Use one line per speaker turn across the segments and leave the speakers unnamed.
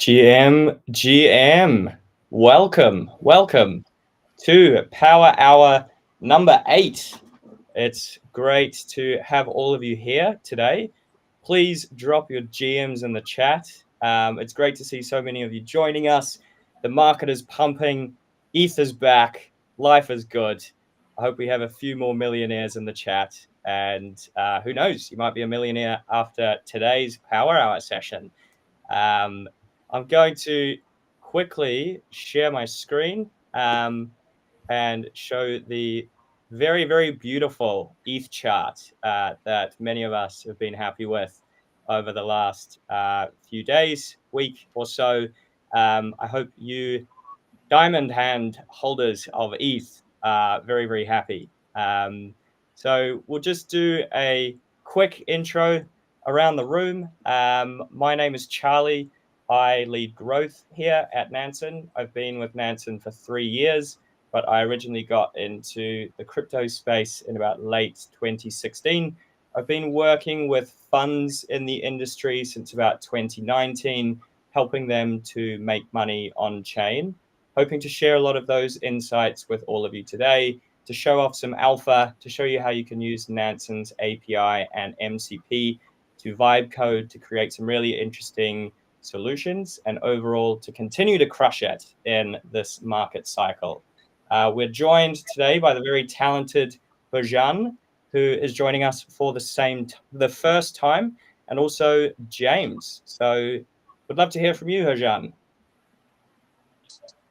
GM, welcome to Power Hour number 8. It's great to have all of you here today. Please drop your GMs in the chat. It's great to see so many of you joining us. The market is pumping, ETH is back, life is good. I hope we have a few more millionaires in the chat, and who knows, you might be a millionaire after today's Power Hour session. I'm going to quickly share my screen and show the very, very beautiful ETH chart that many of us have been happy with over the last few days, week or so. I hope you diamond hand holders of ETH are very, very happy. So we'll just do a quick intro around the room. My name is Charlie. I lead growth here at Nansen. I've been with Nansen for 3 years, but I originally got into the crypto space in about late 2016. I've been working with funds in the industry since about 2019, helping them to make money on chain. Hoping to share a lot of those insights with all of you today, to show off some alpha, to show you how you can use Nansen's API and MCP to vibe code to create some really interesting solutions, and overall to continue to crush it in this market cycle. We're joined today by the very talented Bhajan, who is joining us for the first time, and also James. So would love to hear from you, Bhajan.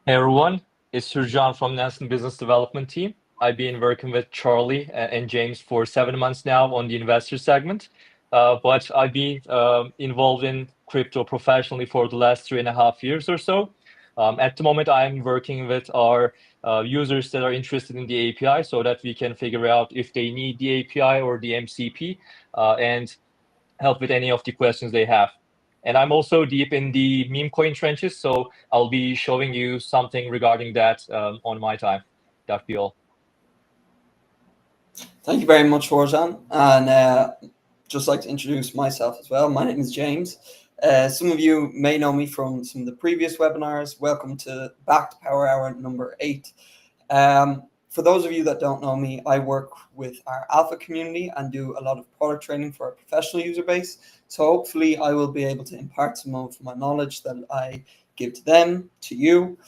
Hey everyone, it's Surjan from Nansen Business Development Team. I've been working with Charlie and James for 7 months now on the investor segment, but I've been involved in crypto professionally for the last 3.5 years or so. At the moment, I'm working with our users that are interested in the API so that we can figure out if they need the API or the MCP and help with any of the questions they have. And I'm also deep in the meme coin trenches, so I'll be showing you something regarding that on my time. That'd be all.
Thank you very much, Horjan. And just like to introduce myself as well. My name is James. Some of you may know me from some of the previous webinars. Welcome back to Power Hour number 8. For those of you that don't know me, I work with our alpha community and do a lot of product training for our professional user base. So hopefully I will be able to impart some of my knowledge that I give to them, to you.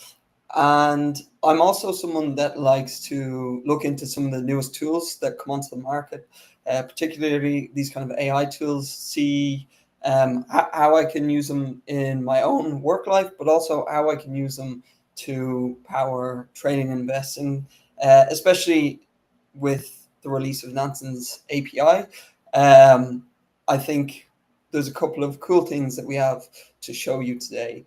And I'm also someone that likes to look into some of the newest tools that come onto the market, particularly these kind of AI tools, see how I can use them in my own work life, but also how I can use them to power trading and investing, especially with the release of Nansen's API. I think there's a couple of cool things that we have to show you today,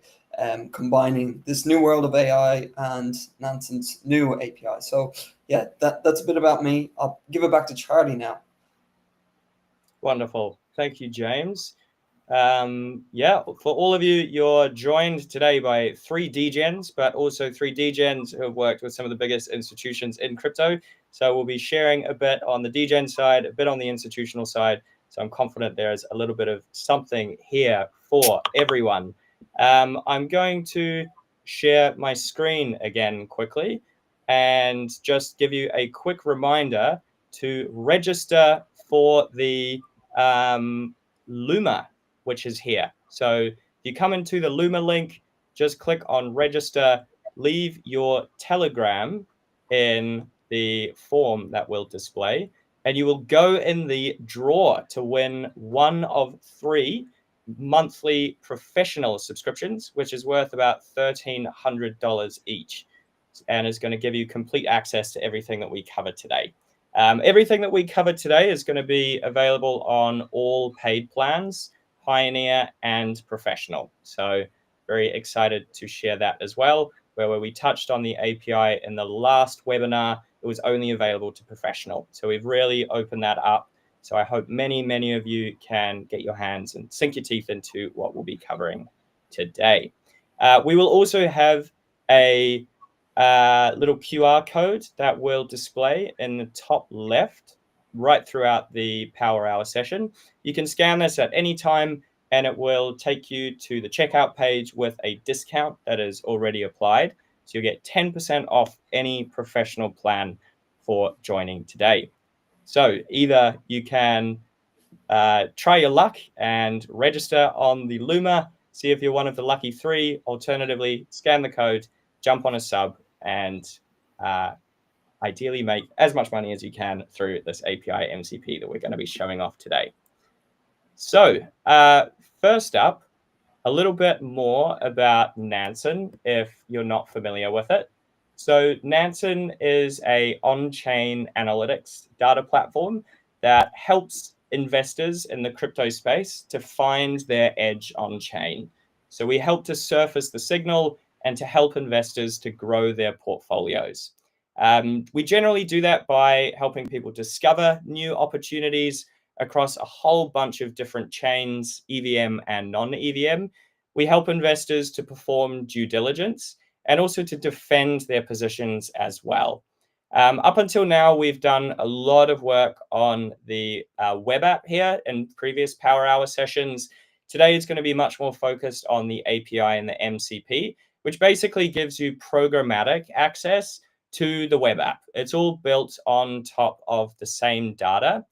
combining this new world of AI and Nansen's new API. So yeah, that's a bit about me. I'll give it back to Charlie now.
Wonderful. Thank you, James. Yeah, for all of you, you're joined today by 3 DGens, but also 3 DGens who have worked with some of the biggest institutions in crypto. So we'll be sharing a bit on the DGen side, a bit on the institutional side. So I'm confident there's a little bit of something here for everyone. I'm going to share my screen again quickly and just give you a quick reminder to register for the Luma, which is here. So if you come into the Luma link, just click on register, leave your Telegram in the form that will display, and you will go in the draw to win one of 3 monthly professional subscriptions, which is worth about $1,300 each, and is going to give you complete access to everything that we covered today. Everything that we covered today is going to be available on all paid plans, Pioneer and Professional. So very excited to share that as well, where we touched on the API in the last webinar, it was only available to Professional. So we've really opened that up. So I hope many of you can get your hands and sink your teeth into what we'll be covering today. We will also have a little QR code that will display in the top left right throughout the Power Hour session. You can scan this at any time. and it will take you to the checkout page with a discount that is already applied. So you'll get 10% off any professional plan for joining today. So either you can try your luck and register on the Luma, see if you're one of the lucky 3. Alternatively, scan the code, jump on a sub, and ideally make as much money as you can through this API MCP that we're going to be showing off today. So first up, a little bit more about Nansen if you're not familiar with it. So Nansen is a on-chain analytics data platform that helps investors in the crypto space to find their edge on-chain. So we help to surface the signal and to help investors to grow their portfolios. We generally do that by helping people discover new opportunities across a whole bunch of different chains, EVM and non-EVM. We help investors to perform due diligence and also to defend their positions as well. Up until now, we've done a lot of work on the web app here in previous Power Hour sessions. Today, it's going to be much more focused on the API and the MCP, which basically gives you programmatic access to the web app. It's all built on top of the same data.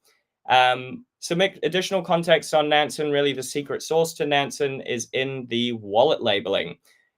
Some additional context on Nansen, really the secret sauce to Nansen is in the wallet labeling.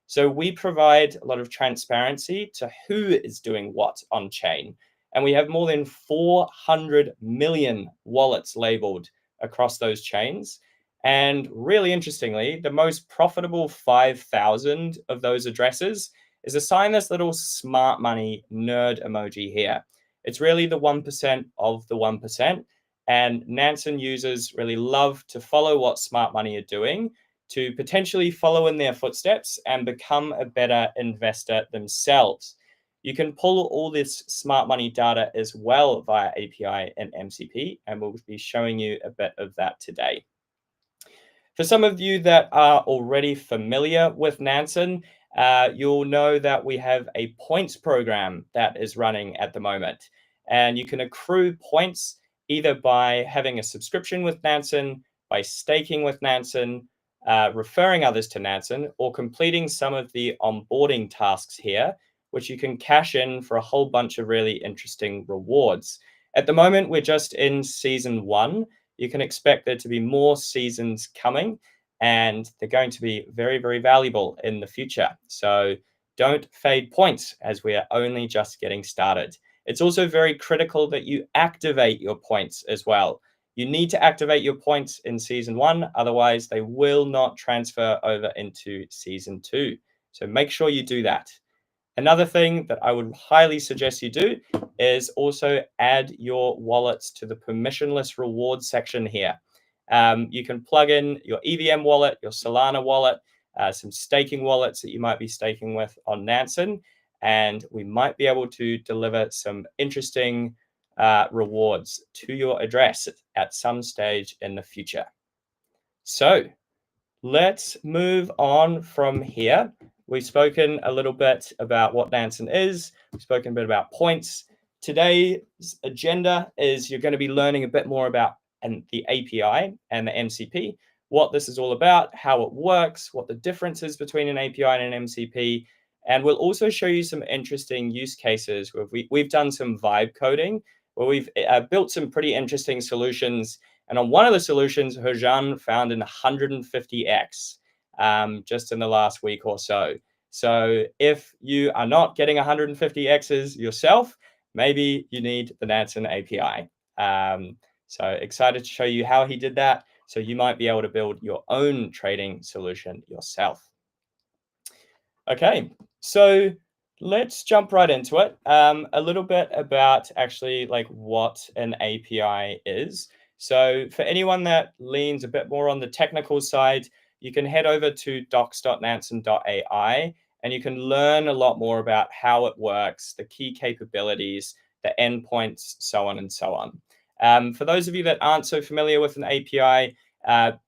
So we provide a lot of transparency to who is doing what on chain. And we have more than 400 million wallets labeled across those chains. And really interestingly, the most profitable 5,000 of those addresses is assigned this little smart money nerd emoji here. It's really the 1% of the 1%. And Nansen users really love to follow what smart money are doing to potentially follow in their footsteps and become a better investor themselves. You can pull all this smart money data as well via API and MCP, and we'll be showing you a bit of that today. For some of you that are already familiar with Nansen, you'll know that we have a points program that is running at the moment. And you can accrue points either by having a subscription with Nansen, by staking with Nansen, referring others to Nansen, or completing some of the onboarding tasks here, which you can cash in for a whole bunch of really interesting rewards. At the moment, we're just in season 1. You can expect there to be more seasons coming, and they're going to be very, very valuable in the future. So don't fade points as we are only just getting started. It's also very critical that you activate your points as well. You need to activate your points in season 1, otherwise they will not transfer over into season 2. So make sure you do that. Another thing that I would highly suggest you do is also add your wallets to the permissionless rewards section here. You can plug in your EVM wallet, your Solana wallet, some staking wallets that you might be staking with on Nansen, and we might be able to deliver some interesting rewards to your address at some stage in the future. So let's move on from here. We've spoken a little bit about what Nansen is. We've spoken a bit about points. Today's agenda is you're going to be learning a bit more about the API and the MCP, what this is all about, how it works, what the difference is between an API and an MCP. And we'll also show you some interesting use cases where we've done some vibe coding, where we've built some pretty interesting solutions. And on one of the solutions, Herjan found an 150x just in the last week or so. So if you are not getting 150x's yourself, maybe you need the Nansen API. So excited to show you how he did that. So you might be able to build your own trading solution yourself. Okay, so let's jump right into it. A little bit about actually like what an API is. So for anyone that leans a bit more on the technical side, you can head over to docs.nansen.ai and you can learn a lot more about how it works, the key capabilities, the endpoints, so on and so on. For those of you that aren't so familiar with an API,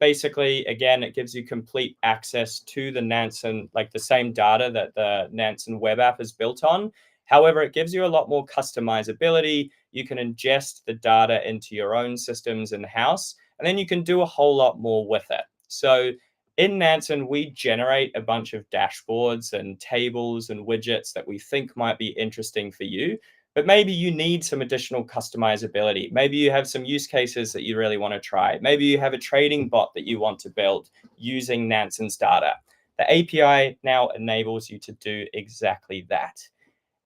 basically, again, it gives you complete access to the Nansen, like the same data that the Nansen web app is built on. However, it gives you a lot more customizability. You can ingest the data into your own systems in-house, and then you can do a whole lot more with it. So in Nansen, we generate a bunch of dashboards and tables and widgets that we think might be interesting for you, but maybe you need some additional customizability. Maybe you have some use cases that you really want to try. Maybe you have a trading bot that you want to build using Nansen's data. The API now enables you to do exactly that.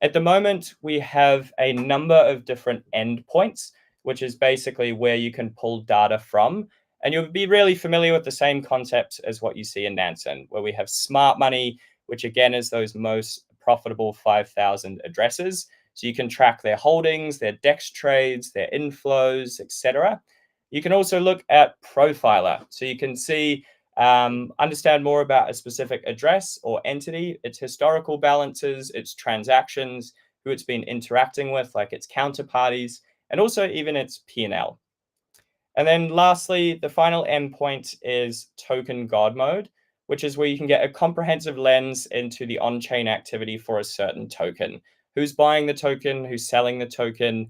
At the moment, we have a number of different endpoints, which is basically where you can pull data from. And you'll be really familiar with the same concept as what you see in Nansen, where we have smart money, which again is those most profitable 5,000 addresses. So you can track their holdings, their DEX trades, their inflows, etc. You can also look at Profiler. So you can see, understand more about a specific address or entity, its historical balances, its transactions, who it's been interacting with, like its counterparties, and also even its P&L. And then lastly, the final endpoint is token God mode, which is where you can get a comprehensive lens into the on-chain activity for a certain token. Who's buying the token, who's selling the token,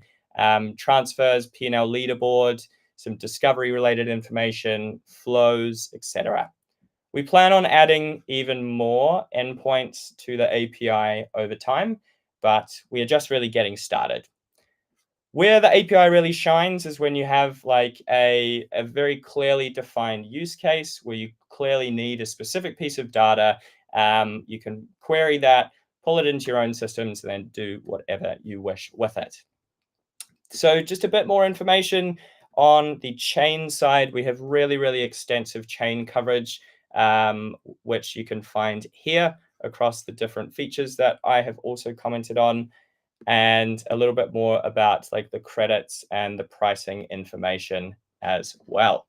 transfers, P&L leaderboard, some discovery-related information, flows, etc. We plan on adding even more endpoints to the API over time, but we are just really getting started. Where the API really shines is when you have like a very clearly defined use case where you clearly need a specific piece of data. You can query that, pull it into your own systems, and then do whatever you wish with it. So just a bit more information on the chain side. We have really, really extensive chain coverage, which you can find here across the different features that I have also commented on, and a little bit more about like the credits and the pricing information as well.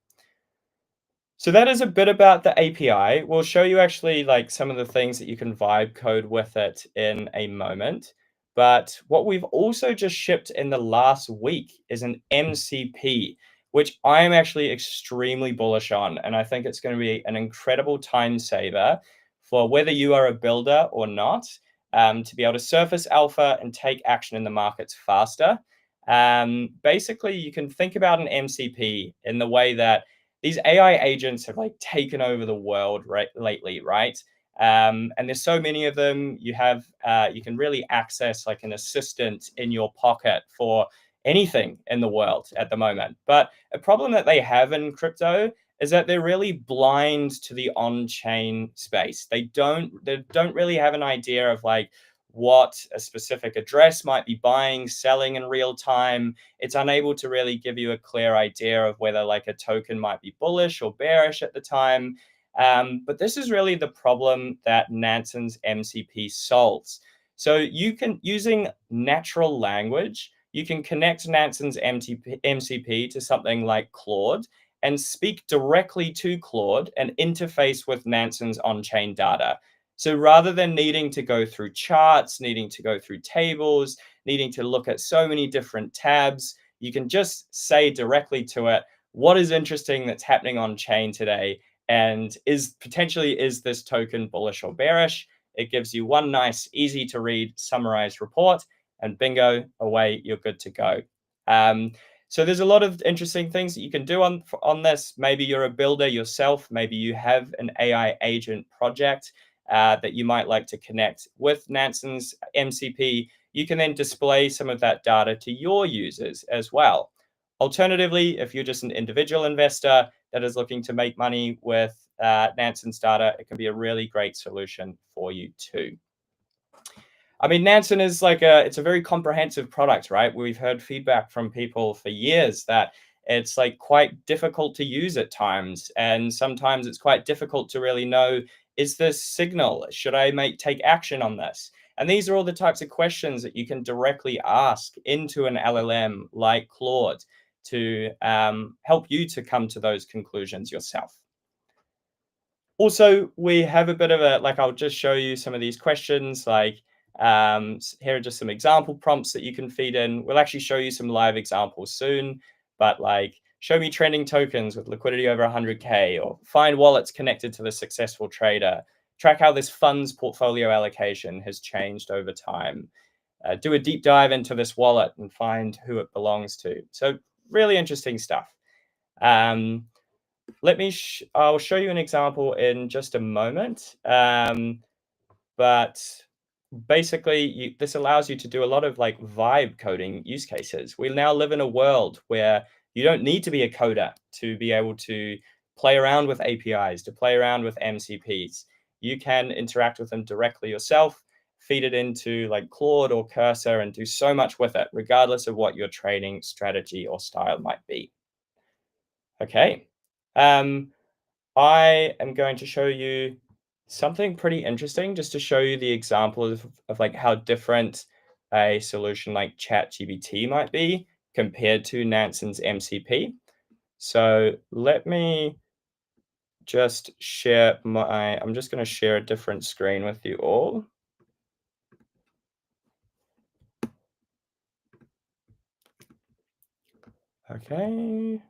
So that is a bit about the API. We'll show you actually like some of the things that you can vibe code with it in a moment. But what we've also just shipped in the last week is an MCP, which I am actually extremely bullish on. And I think it's going to be an incredible time saver for whether you are a builder or not, to be able to surface alpha and take action in the markets faster. Basically, you can think about an MCP in the way that these AI agents have like taken over the world lately, right? And there's so many of them. You can really access like an assistant in your pocket for anything in the world at the moment. But a problem that they have in crypto is that they're really blind to the on-chain space. They don't really have an idea of like what a specific address might be buying, selling in real time. It's unable to really give you a clear idea of whether like a token might be bullish or bearish at the time. But this is really the problem that Nansen's MCP solves. So you can, using natural language, you can connect Nansen's MCP to something like Claude and speak directly to Claude and interface with Nansen's on-chain data. So rather than needing to go through charts, needing to go through tables, needing to look at so many different tabs, you can just say directly to it, what is interesting that's happening on chain today? And is this token bullish or bearish? It gives you one nice, easy to read, summarized report, and bingo, away, you're good to go. So there's a lot of interesting things that you can do on this. Maybe you're a builder yourself. Maybe you have an AI agent project that you might like to connect with Nansen's MCP. You can then display some of that data to your users as well. Alternatively, if you're just an individual investor that is looking to make money with Nansen's data, it can be a really great solution for you too. I mean, Nansen is like it's a very comprehensive product, right? We've heard feedback from people for years that it's like quite difficult to use at times. And sometimes it's quite difficult to really know, is this signal? Should I take action on this? And these are all the types of questions that you can directly ask into an LLM like Claude to help you to come to those conclusions yourself. Also, we have a bit of I'll just show you some of these questions. Like here are just some example prompts that you can feed in. We'll actually show you some live examples soon, but like show me trending tokens with liquidity over 100K, or find wallets connected to the successful trader. Track how this fund's portfolio allocation has changed over time. Do a deep dive into this wallet and find who it belongs to. So really interesting stuff. I'll show you an example in just a moment. But basically, this allows you to do a lot of like vibe coding use cases. We now live in a world where you don't need to be a coder to be able to play around with APIs, to play around with MCPs. You can interact with them directly yourself, feed it into like Claude or Cursor, and do so much with it, regardless of what your trading strategy or style might be. Okay. I am going to show you something pretty interesting just to show you the example of like how different a solution like ChatGPT might be compared to Nansen's MCP. So let me just share I'm just going to share a different screen with you all. Okay.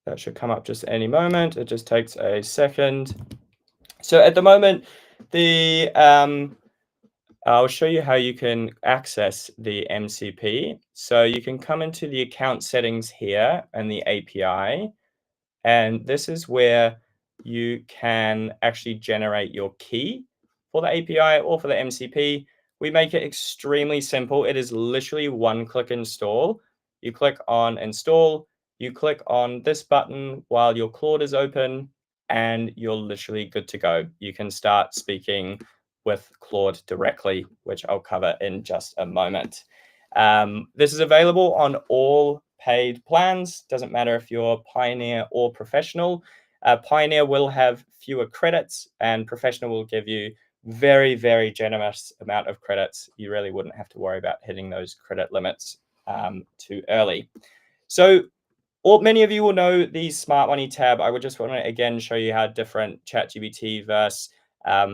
That should come up just any moment. It just takes a second. So at the moment, I'll show you how you can access the MCP. So you can come into the account settings here and the API, and this is where you can actually generate your key for the API or for the MCP. We make it extremely simple. It is literally one-click install. You click on install, you click on this button while your Claude is open, and you're literally good to go. You can start speaking with Claude directly, which I'll cover in just a moment. This is available on all paid plans. Doesn't matter if you're Pioneer or Professional. Pioneer will have fewer credits, and Professional will give you very, very generous amount of credits. You really wouldn't have to worry about hitting those credit limits too early. So many of you will know the Smart Money tab. I would just want to again show you how different ChatGPT versus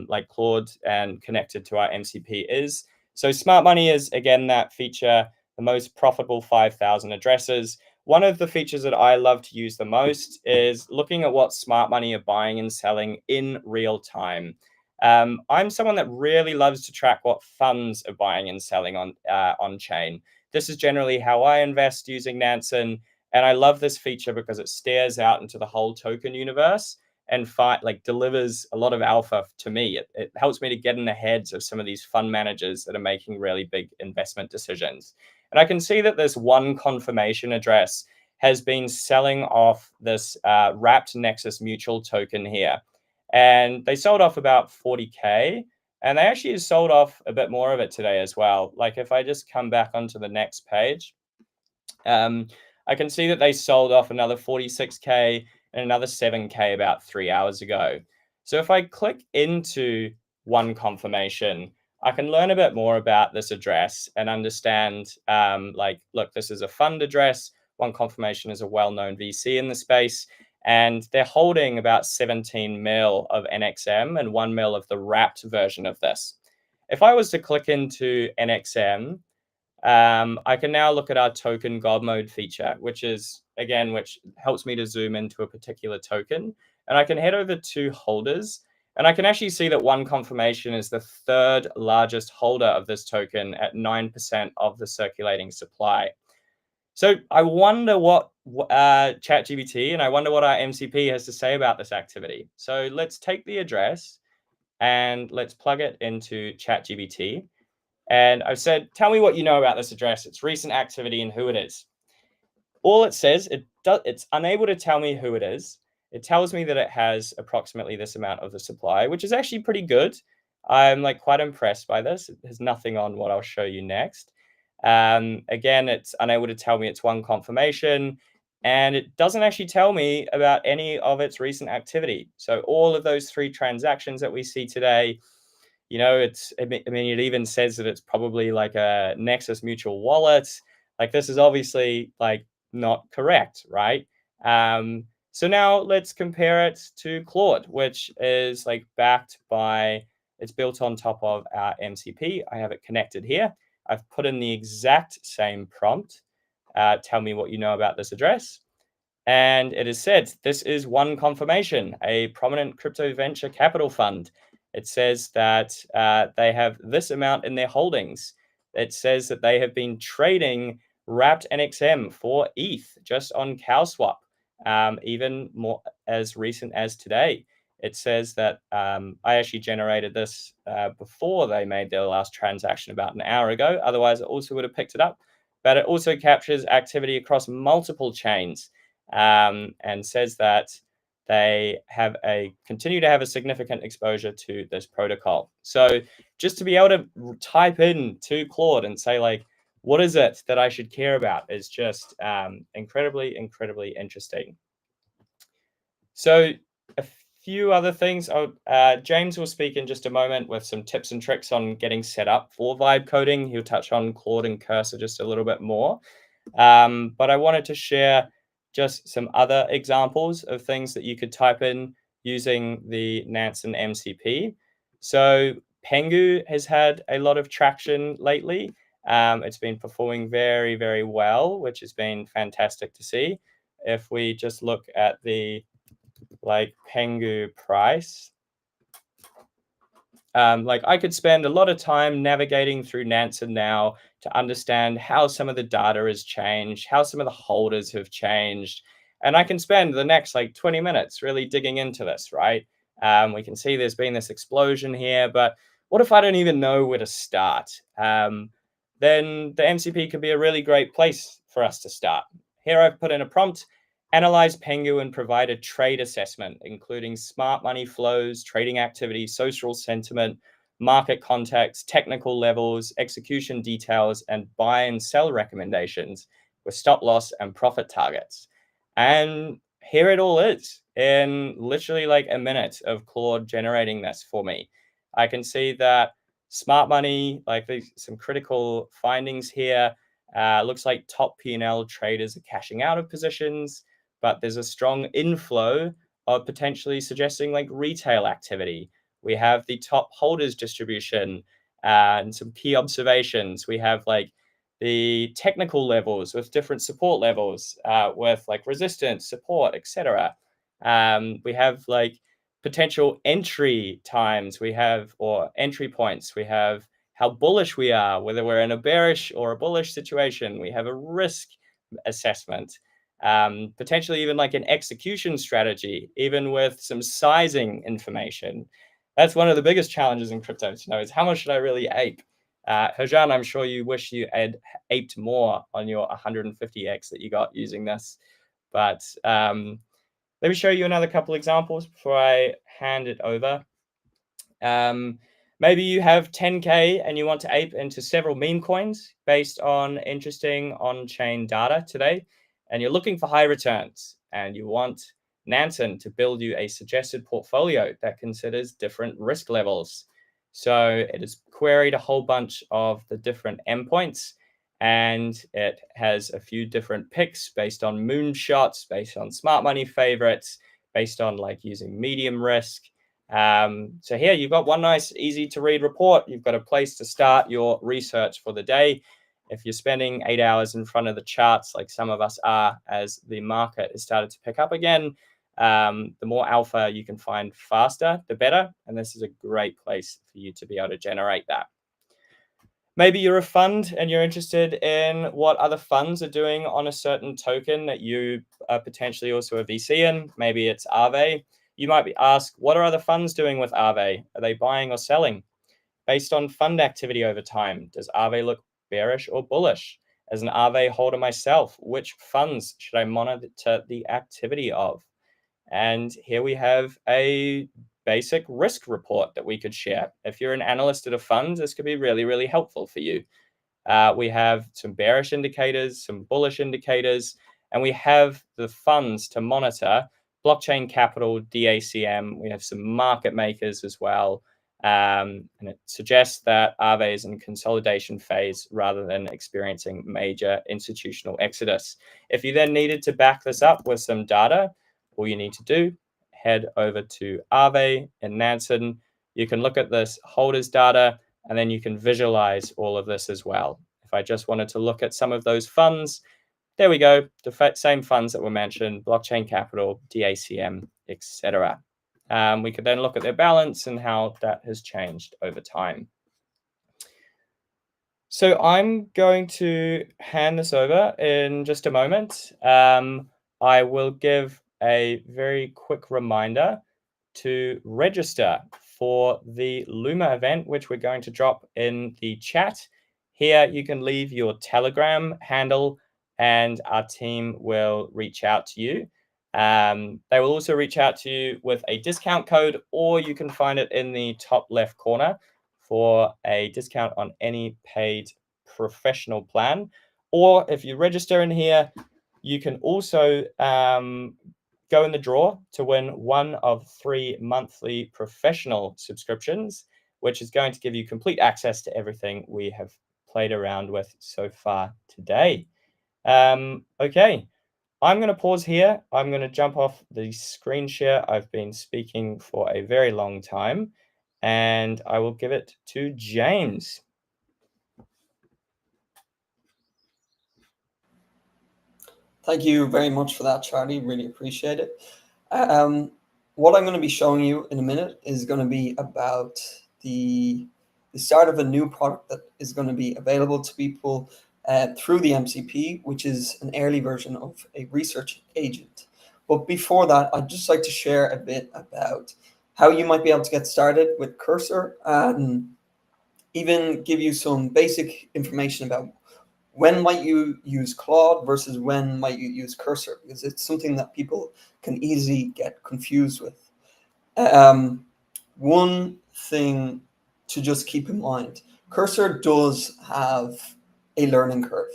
like Claude and connected to our MCP is. So Smart Money is again that feature, the most profitable 5,000 addresses. One of the features that I love to use the most is looking at what Smart Money are buying and selling in real time. I'm someone that really loves to track what funds are buying and selling on chain. This is generally how I invest using Nansen. And I love this feature because it stares out into the whole token universe and delivers a lot of alpha to me. It helps me to get in the heads of some of these fund managers that are making really big investment decisions. And I can see that this one confirmation address has been selling off this wrapped Nexus Mutual token here. And they sold off about 40K. And they actually sold off a bit more of it today as well. Like if I just come back onto the next page, I can see that they sold off another 46K and another 7K about 3 hours ago. So if I click into one confirmation, I can learn a bit more about this address and understand, look, this is a fund address. One confirmation is a well-known VC in the space, and they're holding about 17 mil of NXM and 1 mil of the wrapped version of this. If I was to click into NXM, I can now look at our token God mode feature, which helps me to zoom into a particular token. And I can head over to holders, and I can actually see that one confirmation is the third largest holder of this token at 9% of the circulating supply. So I wonder what ChatGPT and I wonder what our MCP has to say about this activity. So let's take the address and let's plug it into ChatGPT. And I've said, tell me what you know about this address, its recent activity, and who it is. All it says, it's unable to tell me who it is. It tells me that it has approximately this amount of the supply, which is actually pretty good. I'm quite impressed by this. It has nothing on what I'll show you next. Again, it's unable to tell me it's one confirmation, and it doesn't actually tell me about any of its recent activity. So all of those 3 transactions that we see today, it even says that it's probably like a Nexus Mutual wallet. This is obviously not correct, right? So now let's compare it to Claude, which is it's built on top of our MCP. I have it connected here. I've put in the exact same prompt. Tell me what you know about this address. And it is said, this is one confirmation, a prominent crypto venture capital fund. It says that they have this amount in their holdings. It says that they have been trading wrapped NXM for ETH just on CowSwap. even more as recent as today. It says that I actually generated this before they made their last transaction about an hour ago. Otherwise, it also would have picked it up. But it also captures activity across multiple chains and says that they continue to have a significant exposure to this protocol. So just to be able to type in to Claude and say, like, what is it that I should care about is just incredibly interesting. So a few other things. James will speak in just a moment with some tips and tricks on getting set up for vibe coding. He'll touch on Claude and Cursor just a little bit more. But I wanted to share just some other examples of things that you could type in using the Nansen MCP. So Pengu has had a lot of traction lately. It's been performing very well, which has been fantastic to see. If we just look at the Pengu price, I could spend a lot of time navigating through Nansen now to understand how some of the data has changed, how some of the holders have changed. And I can spend the next 20 minutes really digging into this, right? We can see there's been this explosion here, but what if I don't even know where to start? Then the MCP could be a really great place for us to start. Here I've put in a prompt: analyze Pengu and provide a trade assessment, including smart money flows, trading activity, social sentiment, market context, technical levels, execution details, and buy and sell recommendations with stop loss and profit targets. And here it all is in literally a minute of Claude generating this for me. I can see that smart money, there's some critical findings here. Looks like top P&L traders are cashing out of positions, but there's a strong inflow of potentially suggesting retail activity. We have the top holders distribution and some key observations. We have the technical levels with different support levels with resistance, support, etc. We have potential entry times. We have, or entry points. We have how bullish we are, whether we're in a bearish or a bullish situation. We have a risk assessment. Potentially even an execution strategy, even with some sizing information. That's one of the biggest challenges in crypto to know is how much should I really ape? Herjan, I'm sure you wish you had aped more on your 150x that you got using this. But let me show you another couple examples before I hand it over. Maybe you have 10K and you want to ape into several meme coins based on interesting on-chain data today, and you're looking for high returns, and you want Nansen to build you a suggested portfolio that considers different risk levels. So it has queried a whole bunch of the different endpoints, and it has a few different picks based on moonshots, based on smart money favorites, based on using medium risk. So here you've got one nice, easy to read report. You've got a place to start your research for the day. If you're spending 8 hours in front of the charts, like some of us are, as the market has started to pick up again, the more alpha you can find faster, the better. And this is a great place for you to be able to generate that. Maybe you're a fund and you're interested in what other funds are doing on a certain token that you are potentially also a VC in. Maybe it's Aave. You might be asked, what are other funds doing with Aave? Are they buying or selling? Based on fund activity over time, does Aave look bearish or bullish? As an Aave holder myself, which funds should I monitor the activity of? And here we have a basic risk report that we could share. If you're an analyst at a fund, this could be really helpful for you. We have some bearish indicators, some bullish indicators, and we have the funds to monitor: blockchain capital, DACM. We have some market makers as well. And it suggests that Aave is in consolidation phase rather than experiencing major institutional exodus. If you then needed to back this up with some data, all you need to do, head over to Aave and Nansen. You can look at this holders data, and then you can visualize all of this as well. If I just wanted to look at some of those funds, there we go, the same funds that were mentioned: blockchain capital, DACM, etc. We could then look at their balance and how that has changed over time. So I'm going to hand this over in just a moment. I will give a very quick reminder to register for the Luma event, which we're going to drop in the chat. Here you can leave your Telegram handle and our team will reach out to you. They will also reach out to you with a discount code, or you can find it in the top left corner for a discount on any paid professional plan. Or if you register in here, you can also go in the draw to win one of 3 monthly professional subscriptions, which is going to give you complete access to everything we have played around with so far today. Okay, I'm going to pause here. I'm going to jump off the screen share. I've been speaking for a very long time, and I will give it to James.
Thank you very much for that, Charlie. Really appreciate it. What I'm going to be showing you in a minute is going to be about the start of a new product that is going to be available to people through the MCP, which is an early version of a research agent. But before that, I'd just like to share a bit about how you might be able to get started with Cursor, and even give you some basic information about when might you use Claude versus when might you use Cursor, because it's something that people can easily get confused with. One thing to just keep in mind, Cursor does have a learning curve.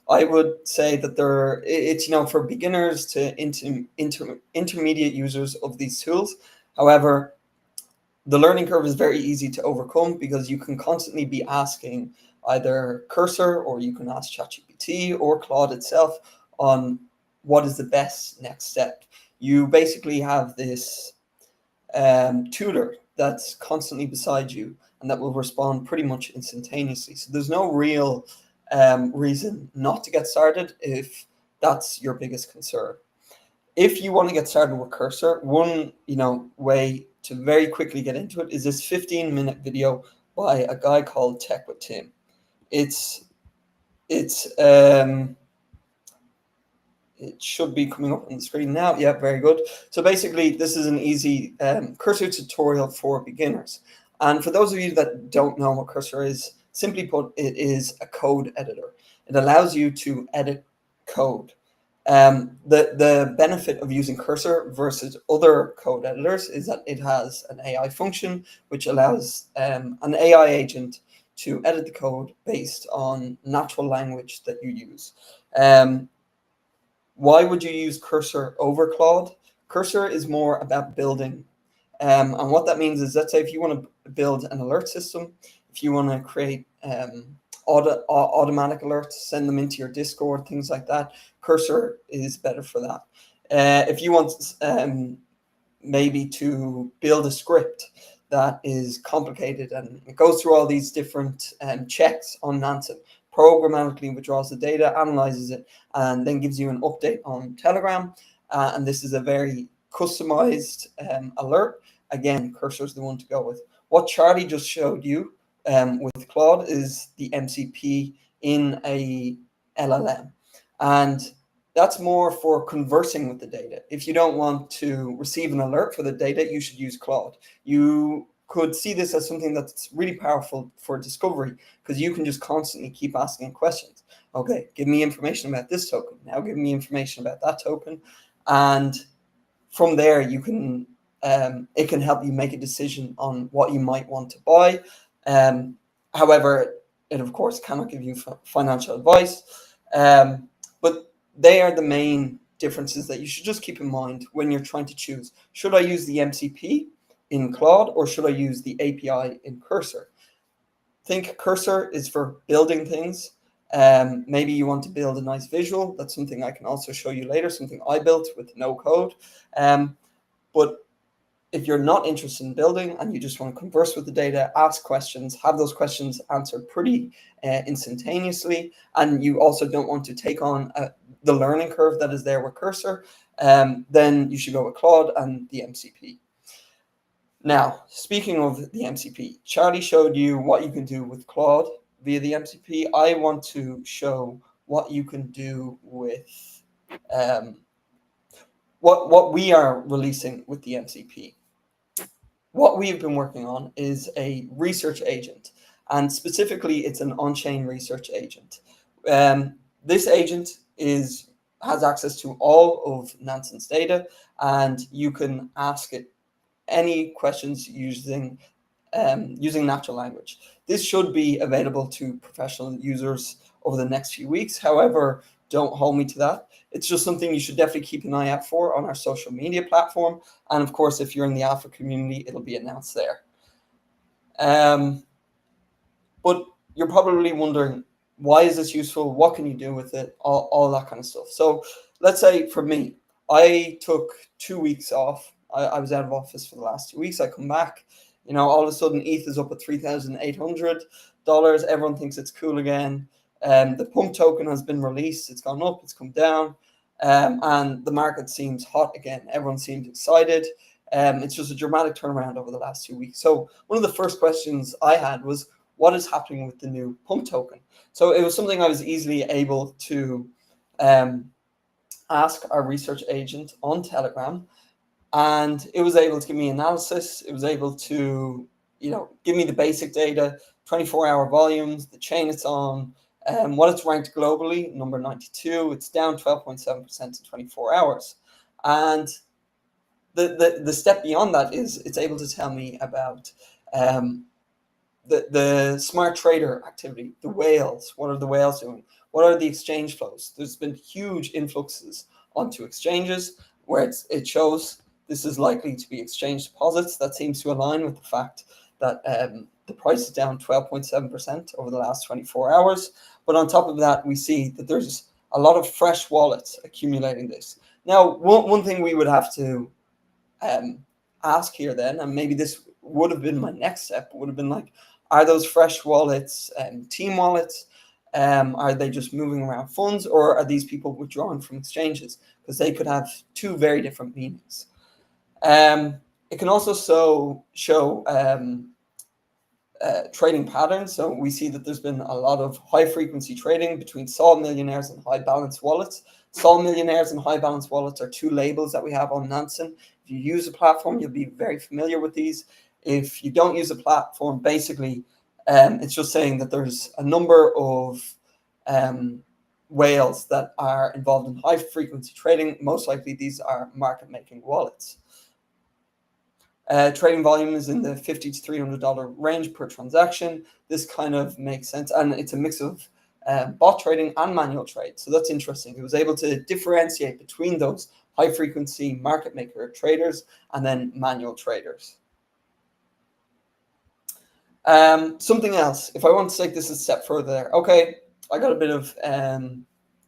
I would say that it's for beginners to intermediate users of these tools. However, the learning curve is very easy to overcome because you can constantly be asking either Cursor, or you can ask ChatGPT or Claude itself on what is the best next step. You basically have this tutor that's constantly beside you and that will respond pretty much instantaneously. So there's no real reason not to get started if that's your biggest concern. If you want to get started with Cursor, one way to very quickly get into it is this 15-minute video by a guy called Tech with Tim. It should be coming up on the screen now. Yeah, very good. So basically, this is an easy Cursor tutorial for beginners. And for those of you that don't know what Cursor is, simply put, it is a code editor. It allows you to edit code. The benefit of using Cursor versus other code editors is that it has an AI function which allows an AI agent to edit the code based on natural language that you use. Why would you use Cursor over Claude? Cursor is more about building. And what that means is, let's say if you want to build an alert system, if you want to create automatic alerts, send them into your Discord, things like that, Cursor is better for that. If you want maybe to build a script that is complicated and it goes through all these different checks on Nansen, programmatically withdraws the data, analyzes it, and then gives you an update on Telegram. And this is a very customized alert. Again, Cursor is the one to go with. What Charlie just showed you with Claude is the MCP in a LLM. And that's more for conversing with the data. If you don't want to receive an alert for the data, you should use Claude. You could see this as something that's really powerful for discovery, because you can just constantly keep asking questions. Okay, give me information about this token. Now give me information about that token. And from there, you can it can help you make a decision on what you might want to buy. However, it of course cannot give you financial advice. But they are the main differences that you should just keep in mind when you're trying to choose. Should I use the MCP in Claude, or should I use the API in Cursor? Think Cursor is for building things. Maybe you want to build a nice visual. That's something I can also show you later, something I built with no code. But if you're not interested in building and you just want to converse with the data, ask questions, have those questions answered pretty instantaneously, and you also don't want to take on the learning curve that is there with Cursor, then you should go with Claude and the MCP. Now, speaking of the MCP, Charlie showed you what you can do with Claude via the MCP. I want to show what you can do with what we are releasing with the MCP. What we've been working on is a research agent, and specifically it's an on-chain research agent. This agent has access to all of Nansen's data, and you can ask it any questions using natural language. This should be available to professional users over the next few weeks. However, don't hold me to that. It's just something you should definitely keep an eye out for on our social media platform. And of course, if you're in the alpha community, it'll be announced there. But you're probably wondering, why is this useful? What can you do with it? All that kind of stuff. So let's say for me, I took 2 weeks off. I was out of office for the last 2 weeks. I come back, all of a sudden ETH is up at $3,800. Everyone thinks it's cool again. The pump token has been released. It's gone up, it's come down, and the market seems hot again. Everyone seems excited. It's just a dramatic turnaround over the last 2 weeks. So one of the first questions I had was, what is happening with the new pump token? So it was something I was easily able to ask our research agent on Telegram, and it was able to give me analysis. It was able to, give me the basic data, 24-hour volumes, the chain it's on, what it's ranked globally, number 92. It's down 12.7% in 24 hours. And the step beyond that is it's able to tell me about the smart trader activity, the whales. What are the whales doing? What are the exchange flows? There's been huge influxes onto exchanges where it shows this is likely to be exchange deposits. That seems to align with the fact that the price is down 12.7% over the last 24 hours. But on top of that, we see that there's a lot of fresh wallets accumulating this. Now, one thing we would have to ask here then, and maybe this would have been my next step, would have been like, are those fresh wallets team wallets? Are they just moving around funds, or are these people withdrawing from exchanges? Because they could have two very different meanings. It can also show trading patterns. So we see that there's been a lot of high frequency trading between Sol millionaires and high balance wallets. Sol millionaires and high balance wallets are two labels that we have on Nansen. If you use a platform, you'll be very familiar with these. If you don't use a platform, basically, it's just saying that there's a number of whales that are involved in high frequency trading. Most likely, these are market making wallets. Trading volume is in the $50 to $300 range per transaction. This kind of makes sense, and it's a mix of bot trading and manual trade. So that's interesting. It was able to differentiate between those high frequency market maker traders and then manual traders. Something else, if I want to take this a step further there, okay, I got a bit of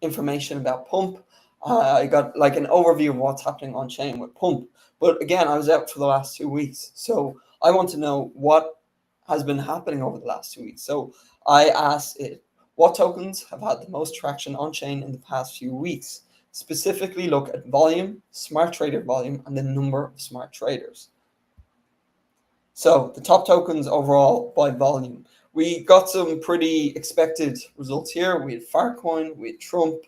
information about Pump. I got like an overview of what's happening on chain with Pump. But again, I was out for the last 2 weeks. So I want to know what has been happening over the last 2 weeks. So I asked it, what tokens have had the most traction on chain in the past few weeks? Specifically look at volume, smart trader volume, and the number of smart traders. So the top tokens overall by volume. We got some pretty expected results here. We had Filecoin, we had Trump,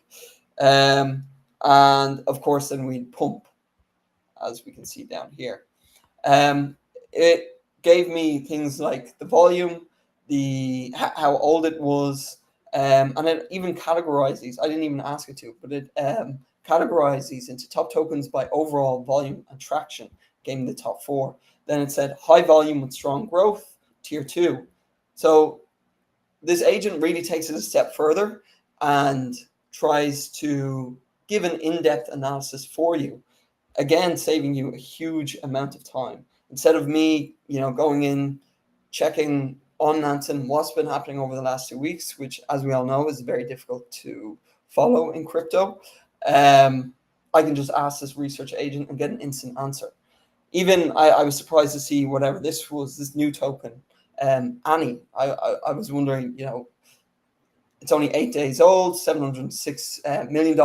and of course then we had Pump, as we can see down here. It gave me things like the volume, how old it was, and it even categorized these. I didn't even ask it to, but it categorized these into top tokens by overall volume and traction, gave me the top 4. Then it said high volume with strong growth, tier 2. So this agent really takes it a step further and tries to give an in-depth analysis for you. Again, saving you a huge amount of time. Instead of me, going in, checking on Nansen what's been happening over the last 2 weeks, which, as we all know, is very difficult to follow in crypto, I can just ask this research agent and get an instant answer. Even I was surprised to see whatever this was, this new token, Annie. I was wondering, it's only 8 days old, $706 million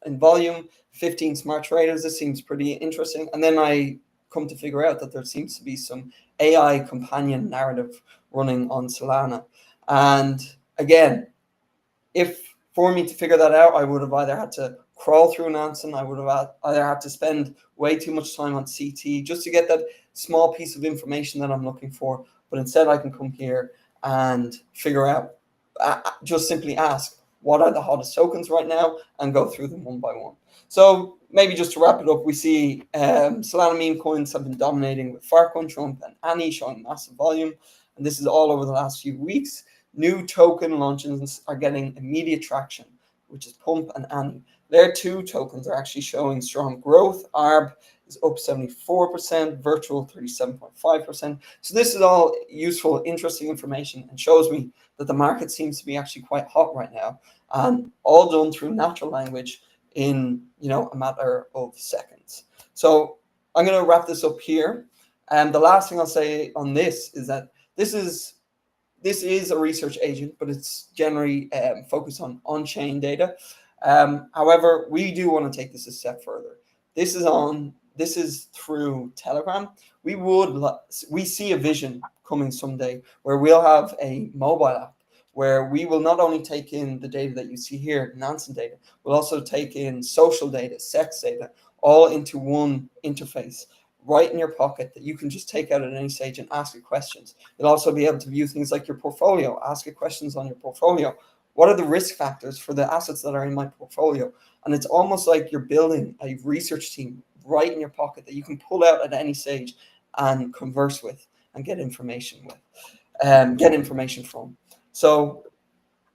in volume, 15 smart traders. This seems pretty interesting. And then I come to figure out that there seems to be some AI companion narrative running on Solana. And again, if for me to figure that out, I would have either had to crawl through Nansen. I would have either had to spend way too much time on CT just to get that small piece of information that I'm looking for. But instead, I can come here and figure out, just simply ask, what are the hottest tokens right now, and go through them one by one. So maybe just to wrap it up, we see Solana meme coins have been dominating with Farcoin, Trump, and Annie showing massive volume. And this is all over the last few weeks. New token launches are getting immediate traction, which is Pump and Annie. Their two tokens are actually showing strong growth. ARB is up 74%, Virtual 37.5%. So this is all useful, interesting information, and shows me that the market seems to be actually quite hot right now, and all done through natural language in a matter of seconds. So I'm going to wrap this up here. And the last thing I'll say on this is that this is a research agent, but it's generally focused on on-chain data. However, we do want to take this a step further. This is through Telegram. We see a vision coming someday where we'll have a mobile app where we will not only take in the data that you see here, Nansen data, we'll also take in social data, sex data, all into one interface right in your pocket that you can just take out at any stage and ask it questions. You'll also be able to view things like your portfolio, ask it questions on your portfolio. What are the risk factors for the assets that are in my portfolio? And it's almost like you're building a research team right in your pocket that you can pull out at any stage and converse with and get information from. So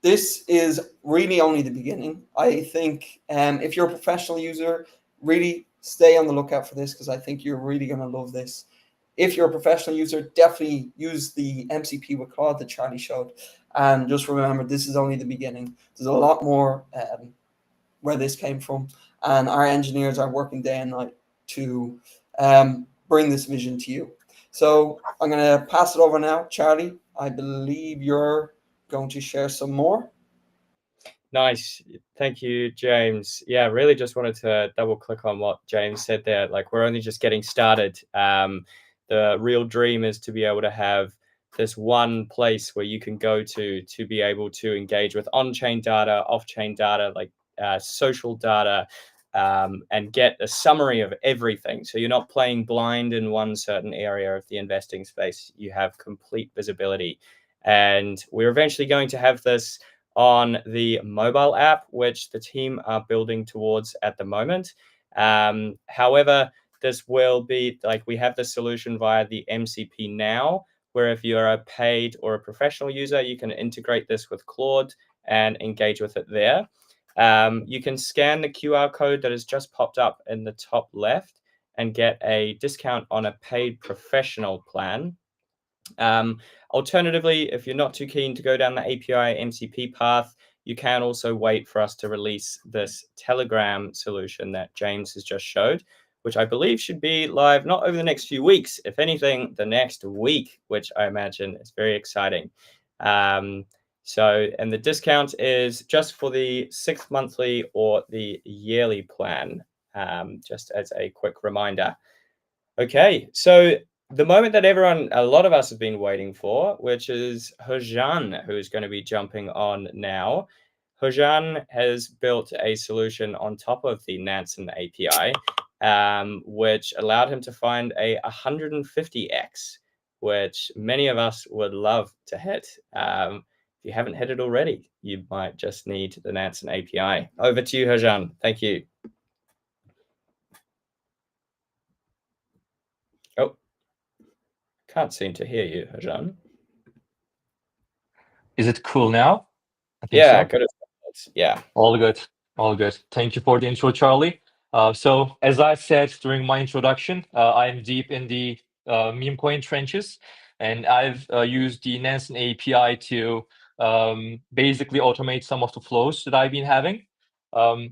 this is really only the beginning. I think if you're a professional user, really stay on the lookout for this, because I think you're really going to love this. If you're a professional user, definitely use the MCP with Claude that Charlie showed. And just remember, this is only the beginning. There's a lot more where this came from. And our engineers are working day and night to bring this vision to you. So I'm going to pass it over now. Charlie, I believe you're going to share some more.
Nice. Thank you, James. Yeah, really just wanted to double click on what James said there. Like, we're only just getting started. The real dream is to be able to have this one place where you can go to be able to engage with on-chain data, off-chain data, like social data, and get a summary of everything. So you're not playing blind in one certain area of the investing space. You have complete visibility. And we're eventually going to have this on the mobile app, which the team are building towards at the moment. However, this will be like, we have the solution via the MCP now, where if you're a paid or a professional user, you can integrate this with Claude and engage with it there. You can scan the QR code that has just popped up in the top left and get a discount on a paid professional plan. Alternatively, if you're not too keen to go down the API MCP path, you can also wait for us to release this Telegram solution that James has just showed, which I believe should be live not over the next few weeks, if anything, the next week, which I imagine is very exciting. And the discount is just for the 6th monthly or the yearly plan, just as a quick reminder. Okay, so the moment that a lot of us have been waiting for, which is Hojan, who's going to be jumping on now. Hojan has built a solution on top of the Nansen API, which allowed him to find a 150x, which many of us would love to hit. If you haven't hit it already, you might just need the Nansen API. Over to you, Hojan. Thank you. Oh, can't seem to hear you, Hojan.
Is it cool now?
I think so. Good. Yeah.
All good. All good. Thank you for the intro, Charlie. So as I said during my introduction, I'm deep in the meme coin trenches, and I've used the Nansen API to basically automate some of the flows that I've been having.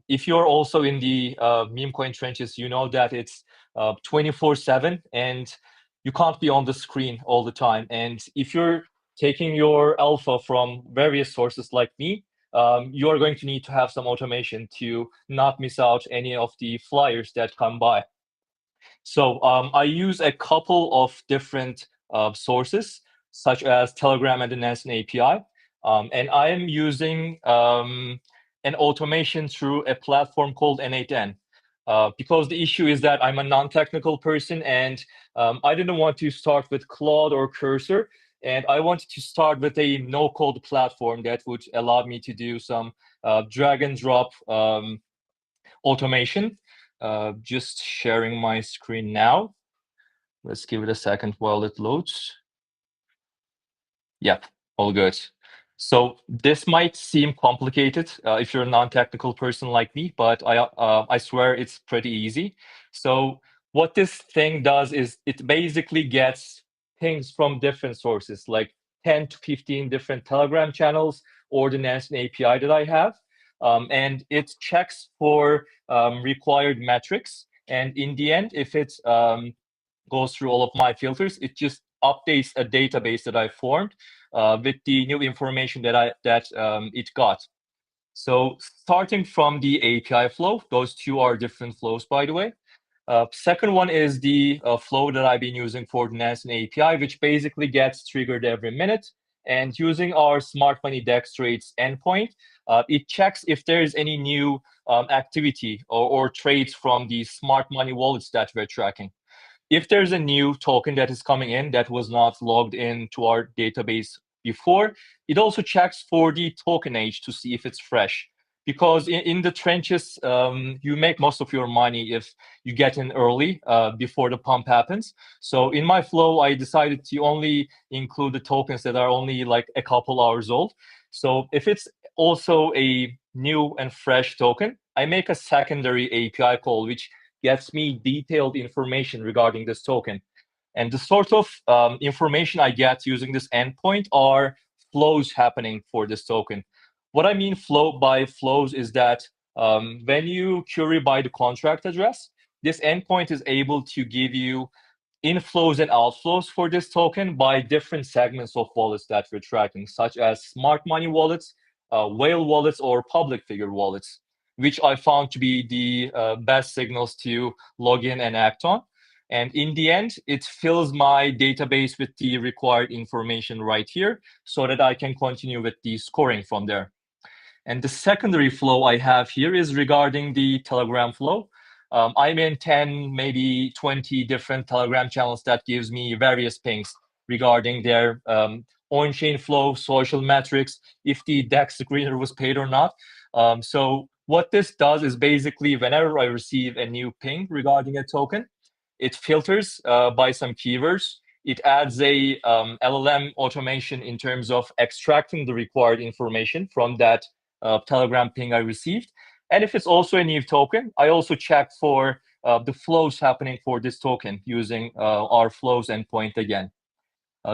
If you're also in the meme coin trenches, you know that it's 24/7 and you can't be on the screen all the time. And if you're taking your alpha from various sources like me, you're going to need to have some automation to not miss out any of the flyers that come by. So I use a couple of different sources, such as Telegram and the Nansen API. And I am using an automation through a platform called N8N. Because the issue is that I'm a non-technical person, and I didn't want to start with Claude or Cursor, and I wanted to start with a no-code platform that would allow me to do some drag and drop automation. Just sharing my screen now. Let's give it a second while it loads. Yep, all good. So this might seem complicated if you're a non-technical person like me, but I swear it's pretty easy. So what this thing does is it basically gets things from different sources, like 10 to 15 different Telegram channels or the Nansen API that I have. And it checks for required metrics. And in the end, if it goes through all of my filters, it just updates a database that I formed with the new information that it got. So starting from the API flow, those two are different flows, by the way. Second one is the flow that I've been using for the Nansen API, which basically gets triggered every minute. And using our Smart Money DEX trades endpoint, it checks if there is any new activity or trades from the Smart Money wallets that we're tracking. If there's a new token that is coming in that was not logged into our database before, it also checks for the token age to see if it's fresh. Because in the trenches, you make most of your money if you get in early before the pump happens. So in my flow, I decided to only include the tokens that are only like a couple hours old. So if it's also a new and fresh token, I make a secondary API call, which gets me detailed information regarding this token. And the sort of information I get using this endpoint are flows happening for this token. What I mean by flows is that when you query by the contract address, this endpoint is able to give you inflows and outflows for this token by different segments of wallets that we're tracking, such as smart money wallets, whale wallets, or public figure wallets, which I found to be the best signals to log in and act on. And in the end, it fills my database with the required information right here so that I can continue with the scoring from there. And the secondary flow I have here is regarding the Telegram flow. I'm in 10, maybe 20 different Telegram channels that gives me various pings regarding their on-chain flow, social metrics, if the DEX screener was paid or not. So what this does is basically whenever I receive a new ping regarding a token, it filters by some keywords. It adds a LLM automation in terms of extracting the required information from that Telegram ping I received. And if it's also a new token, I also check for the flows happening for this token using our flows endpoint again.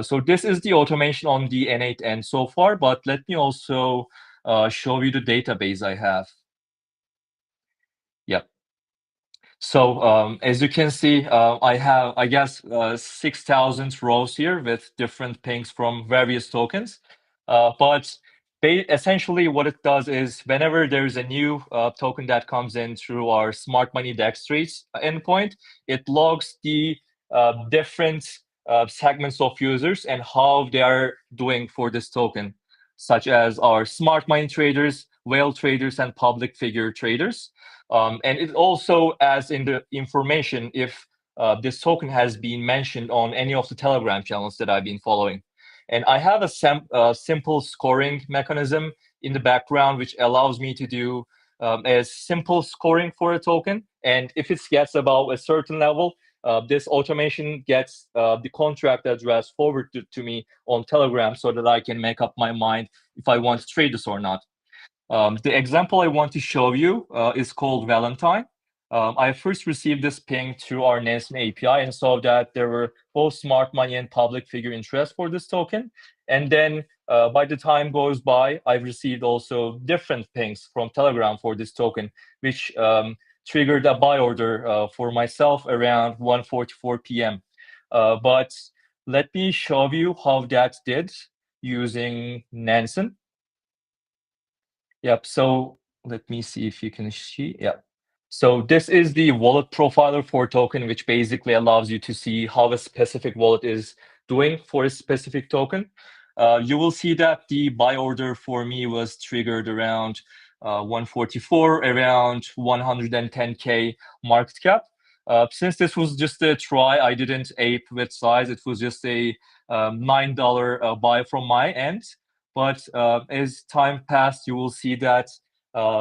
So this is the automation on the N8N so far, but let me also show you the database I have. Yep. So as you can see, I have, I guess, 6,000 rows here with different pings from various tokens. But essentially what it does is whenever there's a new token that comes in through our Smart Money DEX trades endpoint, it logs the different segments of users and how they are doing for this token, such as our smart money traders, whale traders, and public figure traders. And it also adds in the information if this token has been mentioned on any of the Telegram channels that I've been following. And I have a simple scoring mechanism in the background, which allows me to do a simple scoring for a token. And if it gets above a certain level, this automation gets the contract address forwarded to me on Telegram so that I can make up my mind if I want to trade this or not. The example I want to show you is called Valentine. I first received this ping through our Nansen API and saw that there were both smart money and public figure interest for this token. And then by the time goes by, I've received also different pings from Telegram for this token, which triggered a buy order for myself around 1:44 p.m. But let me show you how that did using Nansen. Yep. So let me see if you can see. Yep. So this is the wallet profiler for token, which basically allows you to see how a specific wallet is doing for a specific token. You will see that the buy order for me was triggered around 144, around 110K market cap. Since this was just a try, I didn't ape with size. It was just a $9 buy from my end. But as time passed, you will see that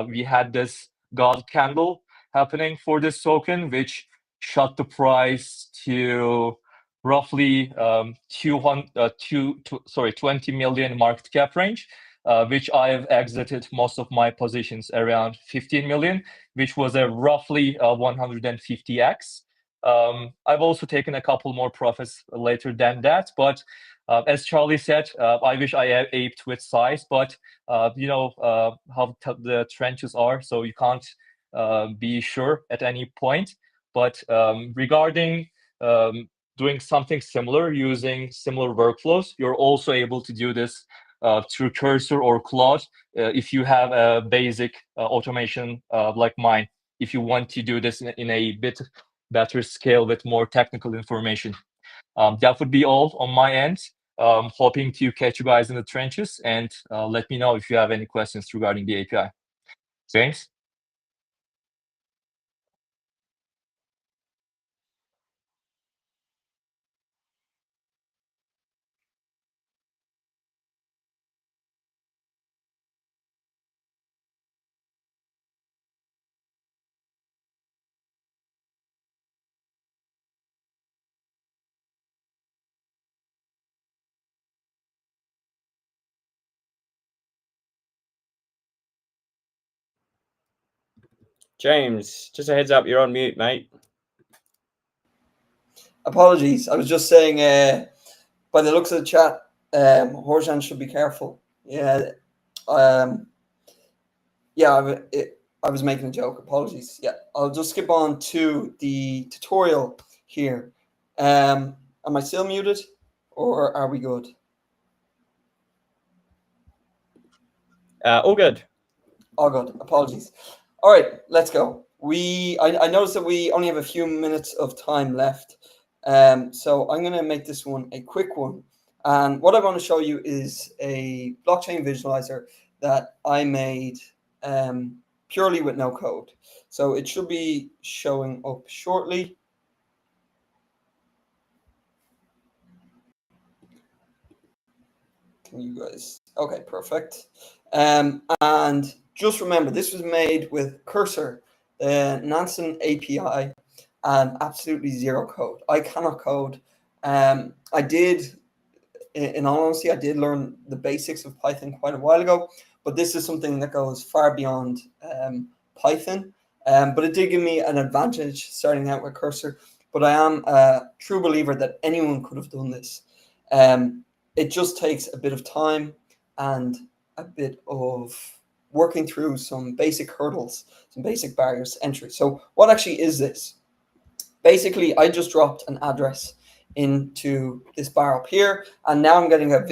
we had this God candle happening for this token, which shot the price to roughly 20 million market cap range, which I have exited most of my positions around 15 million, which was a roughly 150x. I've also taken a couple more profits later than that, but as Charlie said, I wish I aped with size, but you know how the trenches are, so you can't be sure at any point. But regarding doing something similar using similar workflows, you're also able to do this through Cursor or Claude if you have a basic automation like mine, if you want to do this in a bit better scale with more technical information. That would be all on my end. Hoping to catch you guys in the trenches, and let me know if you have any questions regarding the API. Thanks.
James, just a heads up, you're on mute, mate.
Apologies. I was just saying, by the looks of the chat, Horjan should be careful. Yeah. Yeah, I was making a joke. Apologies. Yeah, I'll just skip on to the tutorial here. Am I still muted, or are we good?
All good.
All good. Apologies. All right, let's go. I noticed that we only have a few minutes of time left, so I'm going to make this one a quick one. And what I want to show you is a blockchain visualizer that I made purely with no code. So it should be showing up shortly. Can you guys? Okay, perfect. And just remember, this was made with Cursor, the Nansen API, and absolutely zero code. I cannot code. I did, in all honesty, I did learn the basics of Python quite a while ago, but this is something that goes far beyond Python. But it did give me an advantage starting out with Cursor. But I am a true believer that anyone could have done this. It just takes a bit of time and a bit of working through some basic hurdles, some basic barriers to entry. So what actually is this? Basically, I just dropped an address into this bar up here, and now I'm getting a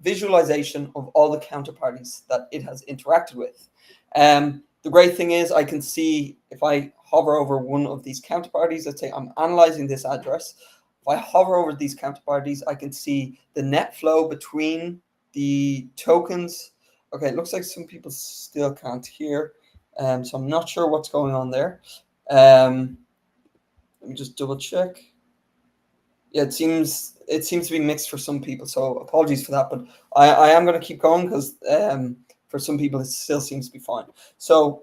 visualization of all the counterparties that it has interacted with. The great thing is I can see if I hover over one of these counterparties, let's say I'm analyzing this address. If I hover over these counterparties, I can see the net flow between the tokens. Okay, it looks like some people still can't hear, so I'm not sure what's going on there. Let me just double check. Yeah, it seems to be mixed for some people, so apologies for that. But I am going to keep going because for some people it still seems to be fine. So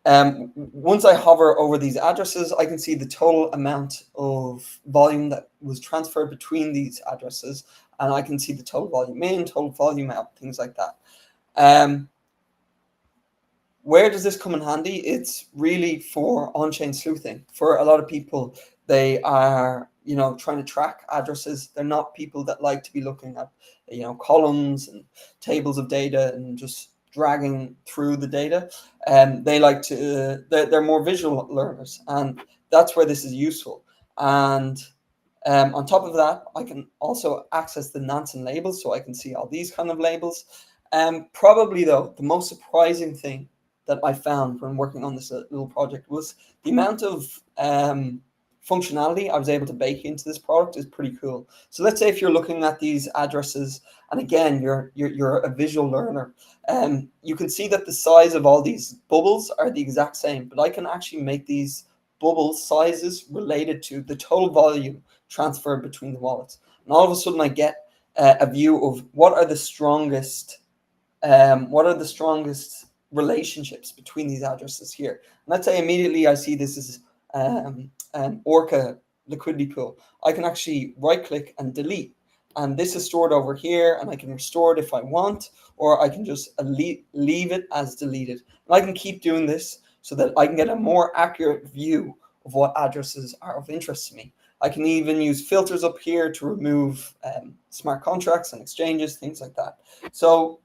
once I hover over these addresses, I can see the total amount of volume that was transferred between these addresses, and I can see the total volume in, total volume out, things like that. Where does this come in handy? It's really for on-chain sleuthing. For a lot of people, they are, trying to track addresses. They're not people that like to be looking at, columns and tables of data and just dragging through the data. They like to, they're more visual learners, and that's where this is useful. And on top of that, I can also access the Nansen labels, so I can see all these kind of labels. Probably, though, the most surprising thing that I found when working on this little project was the amount of functionality I was able to bake into this product is pretty cool. So let's say if you're looking at these addresses, and again, you're a visual learner, you can see that the size of all these bubbles are the exact same, but I can actually make these bubble sizes related to the total volume transferred between the wallets. And all of a sudden I get a view of what are the strongest relationships between these addresses here. And let's say immediately I see this is an Orca liquidity pool. I can actually right click and delete. And this is stored over here, and I can restore it if I want, or I can just leave it as deleted. And I can keep doing this so that I can get a more accurate view of what addresses are of interest to me. I can even use filters up here to remove smart contracts and exchanges, things like that. So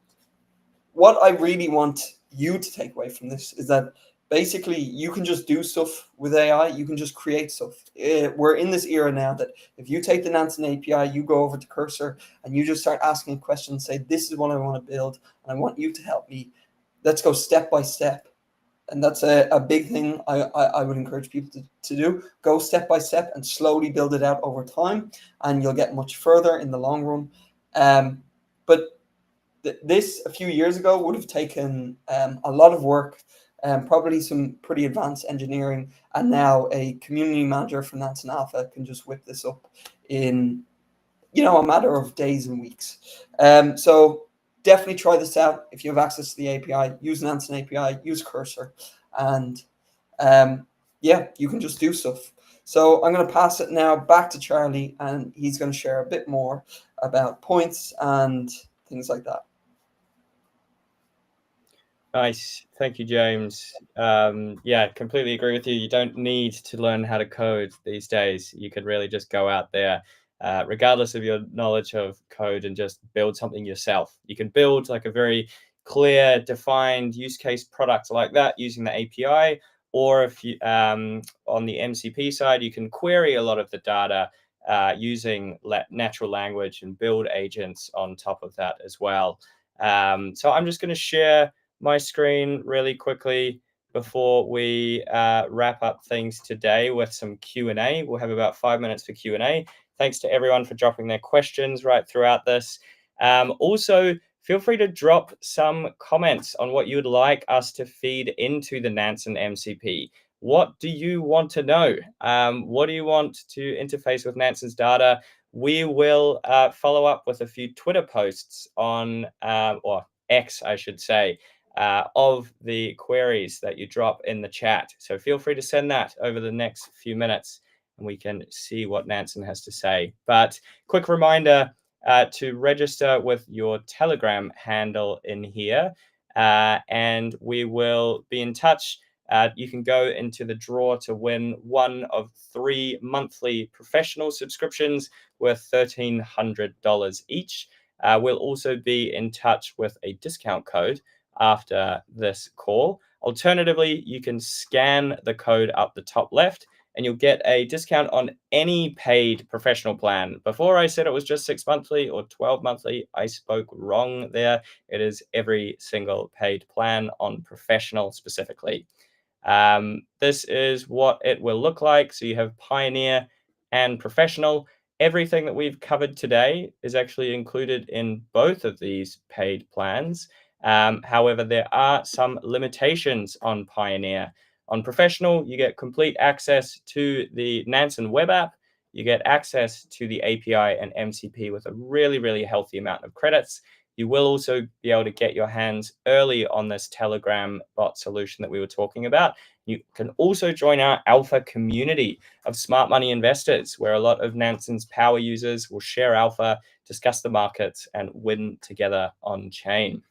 what I really want you to take away from this is that basically you can just do stuff with AI. You can just create stuff. We're in this era now that if you take the Nansen API, you go over to Cursor and you just start asking questions, say, this is what I want to build, and I want you to help me. Let's go step by step. And that's a big thing I would encourage people to do. Go step by step and slowly build it out over time, and you'll get much further in the long run. But this a few years ago would have taken a lot of work, probably some pretty advanced engineering, and now a community manager from Nansen Alpha can just whip this up in a matter of days and weeks. So definitely try this out. If you have access to the API, use Nansen API, use Cursor, and you can just do stuff. So I'm going to pass it now back to Charlie, and he's going to share a bit more about points and things like that.
Nice. Thank you, James. Completely agree with you. You don't need to learn how to code these days. You can really just go out there, regardless of your knowledge of code, and just build something yourself. You can build like a very clear, defined use case product like that using the API, or if you on the MCP side, you can query a lot of the data using natural language and build agents on top of that as well. So I'm just going to share my screen really quickly before we wrap up things today with some Q&A. We'll have about 5 minutes for Q&A. Thanks to everyone for dropping their questions right throughout this. Also, feel free to drop some comments on what you would like us to feed into the Nansen MCP. What do you want to know? What do you want to interface with Nansen's data? We will follow up with a few Twitter posts on, or X, I should say, of the queries that you drop in the chat. So feel free to send that over the next few minutes, and we can see what Nansen has to say. But quick reminder to register with your Telegram handle in here, and we will be in touch. You can go into the draw to win one of 3 monthly professional subscriptions worth $1,300 each. We'll also be in touch with a discount code after this call. Alternatively, you can scan the code up the top left and you'll get a discount on any paid professional plan. Before I said it was just 6 monthly or 12 monthly, I spoke wrong there. It is every single paid plan on professional specifically. This is what it will look like. So you have Pioneer and Professional. Everything that we've covered today is actually included in both of these paid plans. However, there are some limitations on Pioneer. On Professional, you get complete access to the Nansen web app. You get access to the API and MCP with a really, really healthy amount of credits. You will also be able to get your hands early on this Telegram bot solution that we were talking about. You can also join our alpha community of smart money investors, where a lot of Nansen's power users will share alpha, discuss the markets, and win together on chain.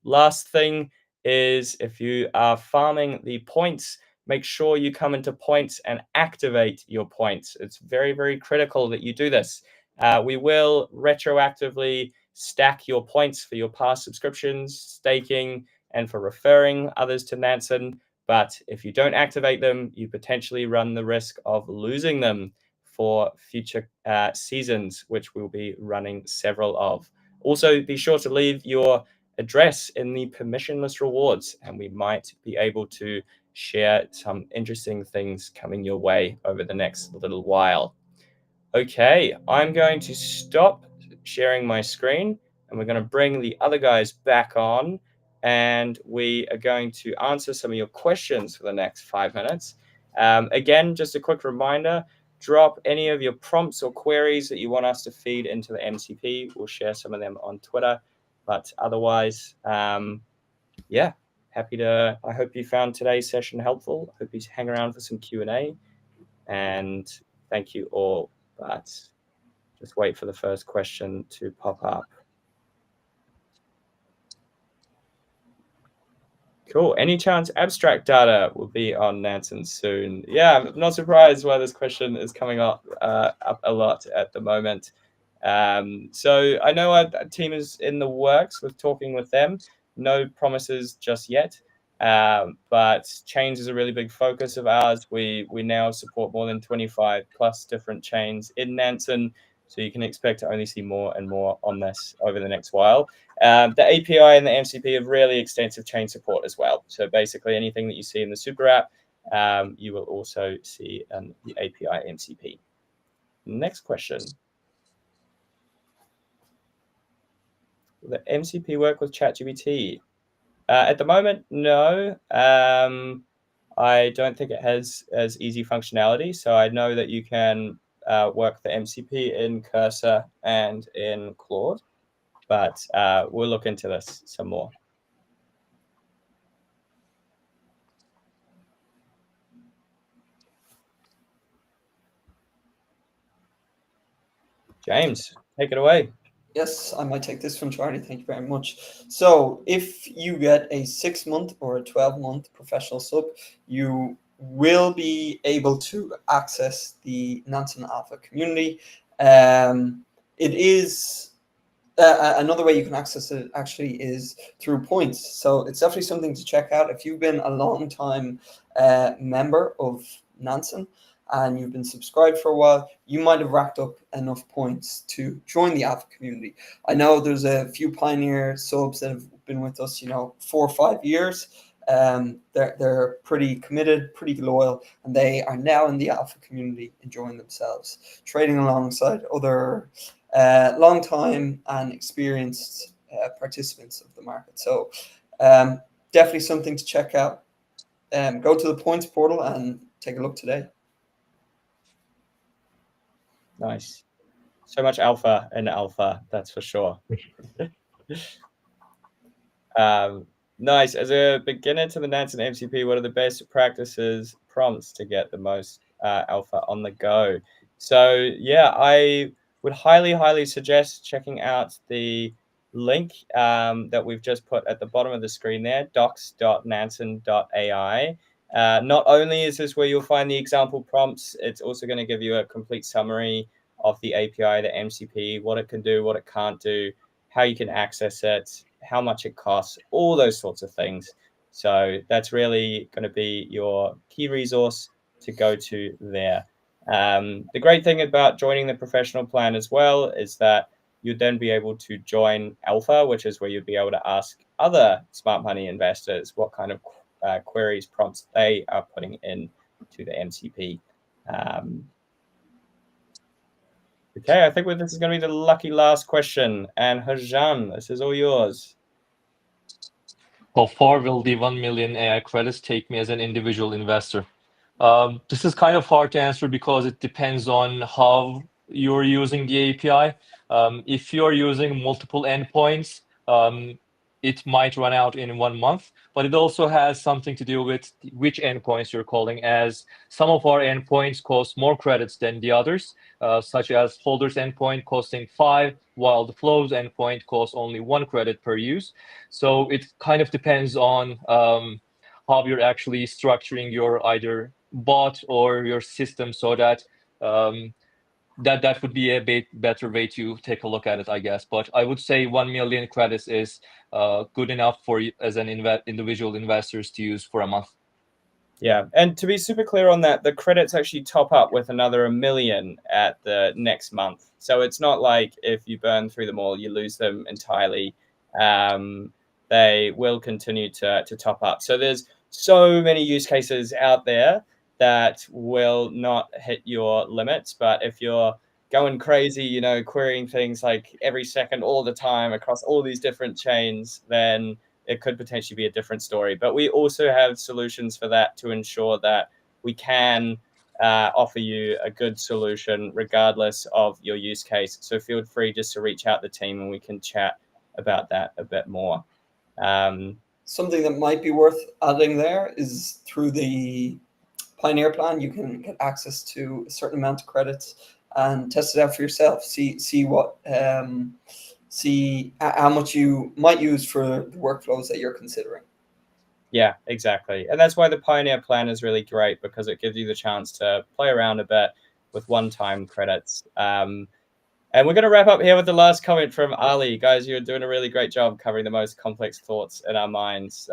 Last thing is, if you are farming the points, make sure you come into points and activate your points. It's very, very critical that you do this. We will retroactively stack your points for your past subscriptions, staking, and for referring others to Nansen. But if you don't activate them, you potentially run the risk of losing them for future seasons, which we'll be running several of. Also, be sure to leave your address in the permissionless rewards, and we might be able to share some interesting things coming your way over the next little while. Okay, I'm going to stop sharing my screen and we're going to bring the other guys back on, and we are going to answer some of your questions for the next 5 minutes. Again, just a quick reminder, drop any of your prompts or queries that you want us to feed into the MCP. We'll share some of them on Twitter, but otherwise, yeah, I hope you found today's session helpful. I hope you hang around for some Q&A, and thank you all. But just wait for the first question to pop up. Cool. Any chance abstract data will be on Nansen soon? Yeah, I'm not surprised why this question is coming up a lot at the moment. So I know our team is in the works with talking with them. No promises just yet, but chains is a really big focus of ours. We now support more than 25 plus different chains in Nansen, so you can expect to only see more and more on this over the next while. The API and the MCP have really extensive chain support as well. So basically anything that you see in the super app, you will also see in the API MCP. Next question. Will the MCP work with ChatGPT? At the moment, no. I don't think it has as easy functionality. So I know that you can work the MCP in Cursor and in Claude, but we'll look into this some more. James, take it away.
Yes, I might take this from Charlie. Thank you very much. So if you get a 6-month or a 12-month professional sub, you will be able to access the Nansen Alpha community. It is another way you can access it actually is through points. So it's definitely something to check out. If you've been a long time member of Nansen and you've been subscribed for a while, you might have racked up enough points to join the Alpha community. I know there's a few pioneer subs that have been with us, 4 or 5 years. They're pretty committed, pretty loyal, and they are now in the Alpha community enjoying themselves, trading alongside other long time and experienced participants of the market. So definitely something to check out. Go to the points portal and take a look today.
Nice. So much alpha in alpha, that's for sure. Nice. As a beginner to the Nansen MCP, what are the best practices prompts to get the most alpha on the go? So yeah, I would highly suggest checking out the link that we've just put at the bottom of the screen there, docs.nansen.ai. Not only is this where you'll find the example prompts, it's also going to give you a complete summary of the API, the MCP, what it can do, what it can't do, how you can access it, how much it costs, all those sorts of things. So that's really going to be your key resource to go to there. The great thing about joining the professional plan as well is that you'd then be able to join Alpha, which is where you'd be able to ask other smart money investors what kind of queries, prompts they are putting in to the MCP. Okay, I think this is going to be the lucky last question. And Hajan, this is all yours.
How far will the 1 million AI credits take me as an individual investor? This is kind of hard to answer because it depends on how you're using the API. If you're using multiple endpoints, it might run out in 1 month, but it also has something to do with which endpoints you're calling, as some of our endpoints cost more credits than the others, such as holders endpoint costing 5, while the flows endpoint costs only 1 credit per use. So it kind of depends on how you're actually structuring your either bot or your system, so that that would be a better way to take a look at it, I guess. But I would say 1 million credits is good enough for you as an individual investors to use for a month.
Yeah, and to be super clear on that, the credits actually top up with another 1 million at the next month. So it's not like if you burn through them all, you lose them entirely. They will continue to top up. So there's so many use cases out there that will not hit your limits. But if you're going crazy, you know, querying things like every second, all the time across all these different chains, then it could potentially be a different story. But we also have solutions for that to ensure that we can offer you a good solution regardless of your use case. So feel free just to reach out to the team and we can chat about that a bit more.
Something that might be worth adding there is through the Pioneer plan, you can get access to a certain amount of credits and test it out for yourself. See what see how much you might use for the workflows that you're considering.
Yeah, exactly. And that's why the Pioneer plan is really great, because it gives you the chance to play around a bit with one-time credits. And we're going to wrap up here with the last comment from Ali. Guys, you're doing a really great job covering the most complex thoughts in our minds.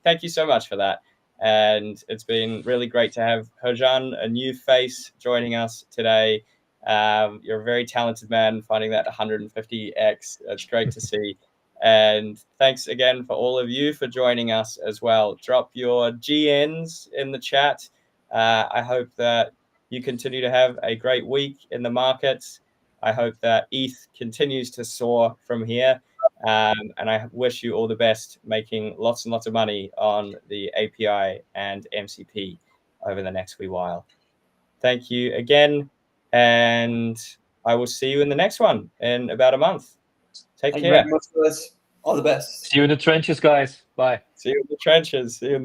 Thank you so much for that. And it's been really great to have Hojan, a new face, joining us today. You're a very talented man, finding that 150x. It's great to see. And thanks again for all of you for joining us as well. Drop your GNs in the chat. I hope that you continue to have a great week in the markets. I hope that ETH continues to soar from here. And I wish you all the best, making lots and lots of money on the API and MCP over the next wee while. Thank you again. And I will see you in the next one in about a month. Take care.
Thank you very much, guys. All the best.
See you in the trenches, guys. Bye.
See you in the trenches. See you in the